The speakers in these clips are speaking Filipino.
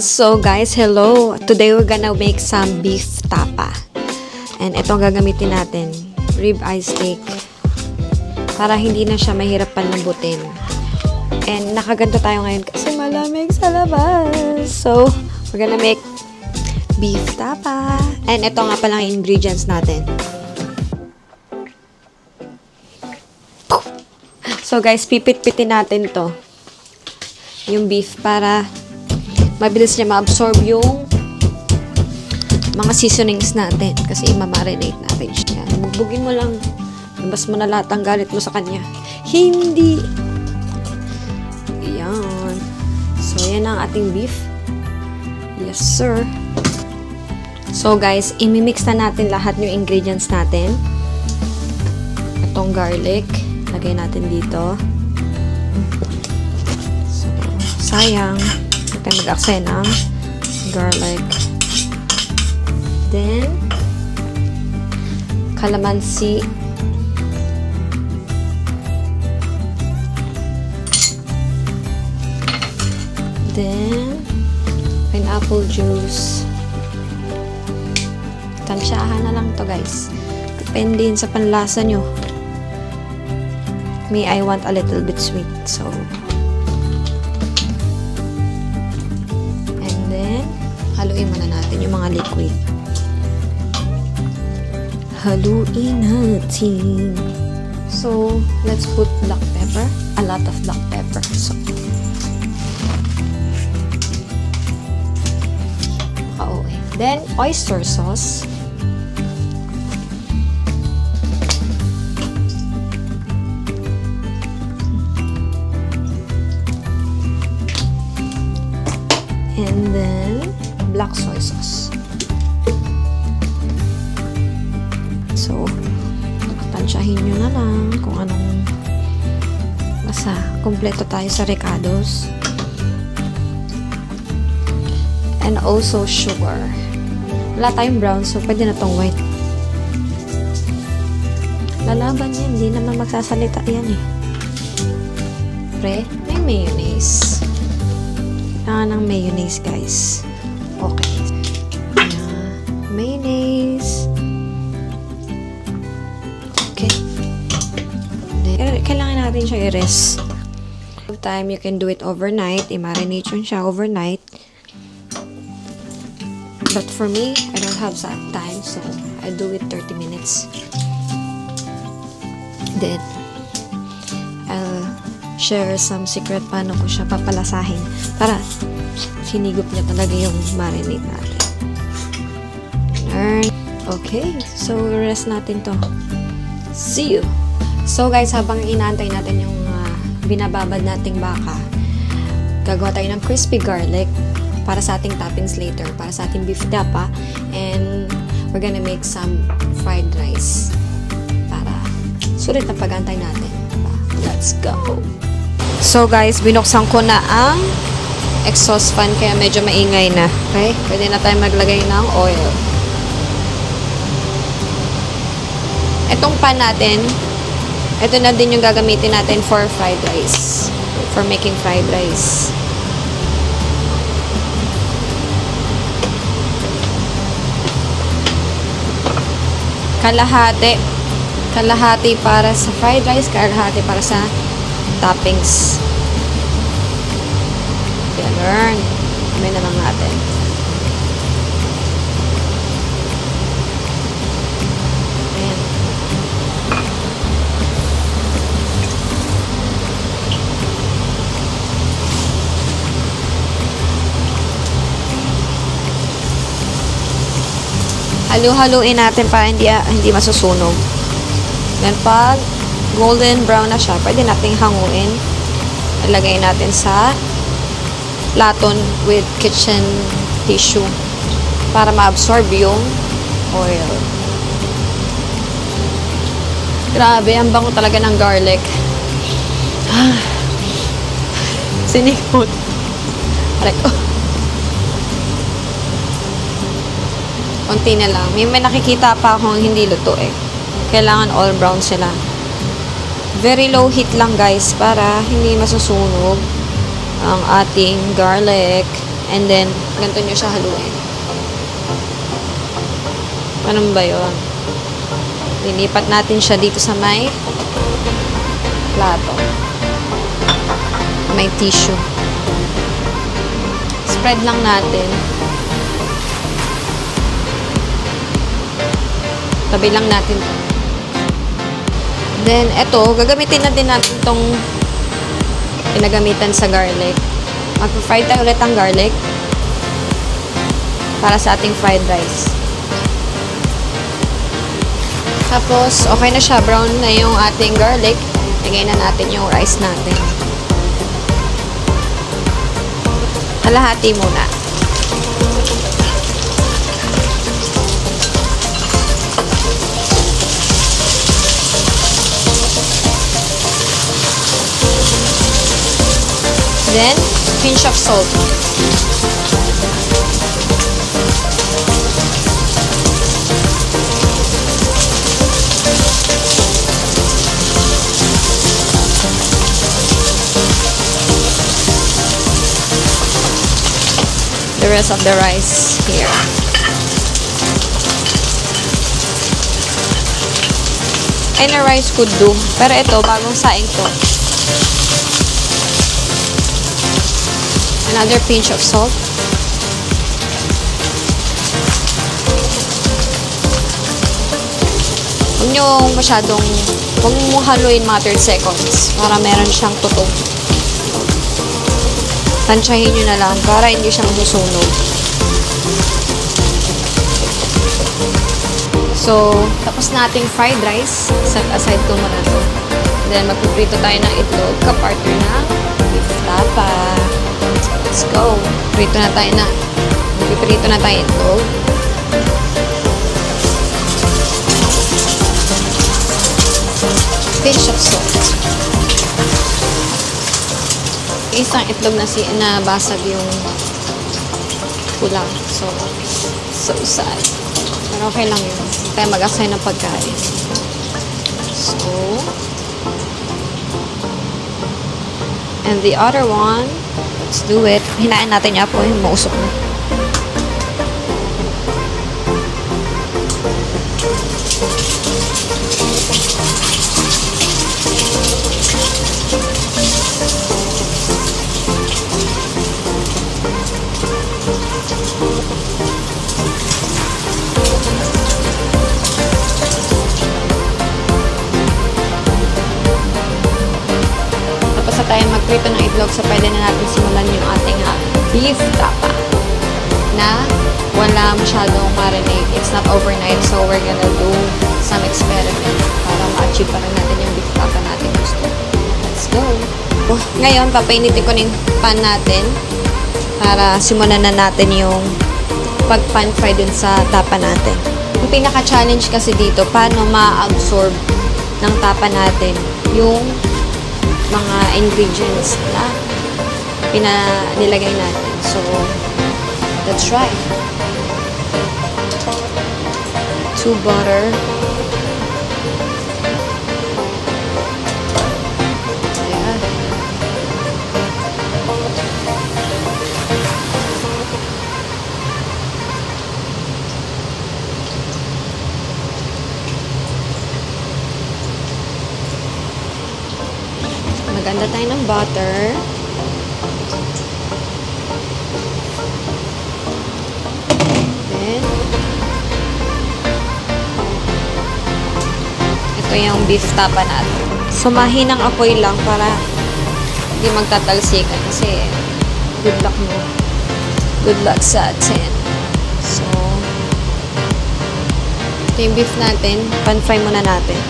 So guys, hello! Today we're gonna make some beef tapa. And ito ang gagamitin natin, rib eye steak. Para hindi na siya mahirap palambutin. And nakaganto tayo ngayon kasi malamig sa labas. So, we're gonna make beef tapa. And ito nga palang ingredients natin. So guys, pipit-pitin natin to. Yung beef para mabilis niya ma-absorb yung mga seasonings natin. Kasi imamarinate natin siya. Bugbugin mo lang. Labas mo na lahat ang galit mo sa kanya. Hindi! Ayan. So, yan ang ating beef. Yes, sir. So, guys, imimix na natin lahat yung ingredients natin. Itong garlic. Lagay natin dito. So, sayang. Hindi tayo mag-aksaya ng garlic. Then, calamansi. Then, pineapple juice. Tansyahan na lang to guys. Depende sa panlasa nyo. Me, I want a little bit sweet. So, and then, haluin muna natin yung mga liquid. Haluin natin. So, let's put black pepper. A lot of black pepper. So, then, oyster sauce. And then, black soy sauce. So, tansyahin nyo na lang kung anong basta kompleto tayo sa ricados. And also, sugar. Wala tayong brown, so pwede na tong white. Lalaban yan, hindi naman magsasalita yan eh. Pre, may mayonnaise. Kailangan ng mayonnaise, guys. Okay. Mayonnaise. Okay. Kailangan natin siya i-rest. Time, you can do it overnight. I-marinate yun siya overnight. But for me, I don't have that time, so I do it 30 minutes. Then, I'll share some secret paano ko siya papalasahin para sinigop niya talaga yung marinade natin. Okay, so rest natin to. See you! So guys, habang inaantay natin yung binababad nating baka, gagawa tayo ng crispy garlic para sa ating toppings later, para sa ating beef tapa, and we're gonna make some fried rice para sulit na pag-antay natin. Let's go! So guys, binuksan ko na ang exhaust fan kaya medyo maingay na. Okay? Pwede na tayo maglagay ng oil. Itong pan natin, ito na din yung gagamitin natin for fried rice. For making fried rice. Kalahati para sa fried rice, kalahati para sa toppings. Ganun. Kamay na lang natin. Ayan. Halu-haluin natin para hindi masusunog. Then pag golden brown na siya, pwede nating hanguin. Ilagay natin sa laton with kitchen tissue para ma-absorb yung oil. Grabe, ang bango talaga ng garlic. Sinikot. Konti na lang. May nakikita pa akong hindi luto eh. Kailangan all brown sila. Very low heat lang guys para hindi masusunog ang ating garlic And then, ganito nyo siya haluin. Ganun ba yun? Linipat natin siya dito sa may plato. May tissue. Spread lang natin. Tabi lang natin to. Then, eto, gagamitin na din natin itong pinagamitan sa garlic. Mag-fry tayo ulit ang garlic para sa ating fried rice. Tapos, okay na siya. Brown na yung ating garlic. Lagay na natin yung rice natin. Kalahati muna. Then, pinch of salt. The rest of the rice here. Any rice could do. Pero ito, bagong saing to. Another pinch of salt. Huwag nyo masyadong, huwag mo haluin mga 30 seconds para meron siyang tutong. Tansyahin nyo na lang para hindi siya masusunog. So, tapos nating fried rice. Set aside ko muna to. Then, magpiprito tayo ng itlog kapartner ng beef tapa. Let's go. Prito na tayo na. Magpiprito na tayo itlog. Pinch of salt. Isang itlog na nabasag yung kulang. So sad. Pero okay lang yun. Tayo mag-assign ng pagkain. So, and the other one, let's do it. Hinain natin niya po yung mausok na. Tayo magprito ng itlog so pwede na natin simulan yung ating beef tapa na wala masyadong marinate. It's not overnight, so we're gonna do some experiment para ma-achieve pa rin natin yung beef tapa natin gusto. Let's go! Ngayon, papainitin ko na yung pan natin para simulan na natin yung pag-pan fry dun sa tapa natin. Yung pinaka-challenge kasi dito, paano ma-absorb ng tapa natin yung mga ingredients na nilagay natin. So, let's try. 2 butter. Ayan. Maganda tayo ng butter. Then, ito yung beef tapa natin. So, mahinang apoy lang para hindi magtatalsikan kasi good luck mo. Good luck sa atin. So, ito yung beef natin. Pan-fry muna natin.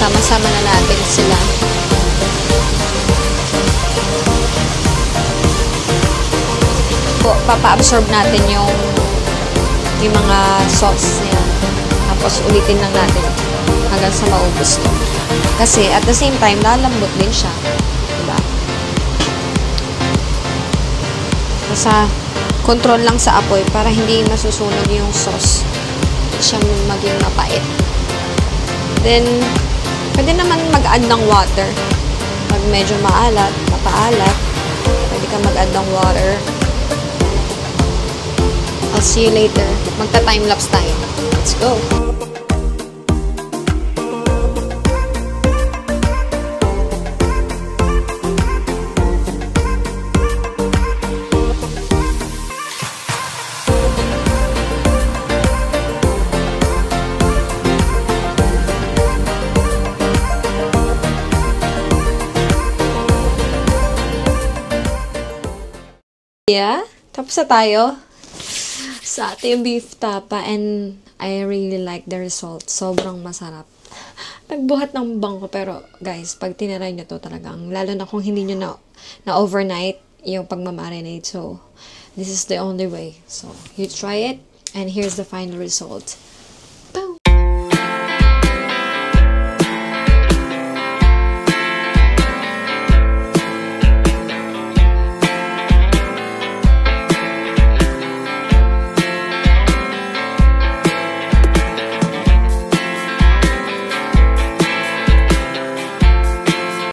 Sama-sama na natin sila. papa-absorb natin yung mga sauce niya. Tapos ulitin lang natin hanggang sa maubos to. Kasi at the same time, lalambot din siya. Diba? Basta control lang sa apoy para hindi masusunog yung sauce. Hindi siya maging mapait. Then, pwede naman mag-add ng water. Pag medyo mapaalat, pwede ka mag-add ng water. I'll see you later. Magta-time-lapse tayo. Let's go! Yeah, tapos na tayo sa ating beef tapa and I really like the result. Sobrang masarap. Nagbuhat ng bangko pero guys, pag tinaray nyo to talagang, lalo na kung hindi nyo na overnight yung pagmamarinate. So, this is the only way. So, you try it and here's the final result.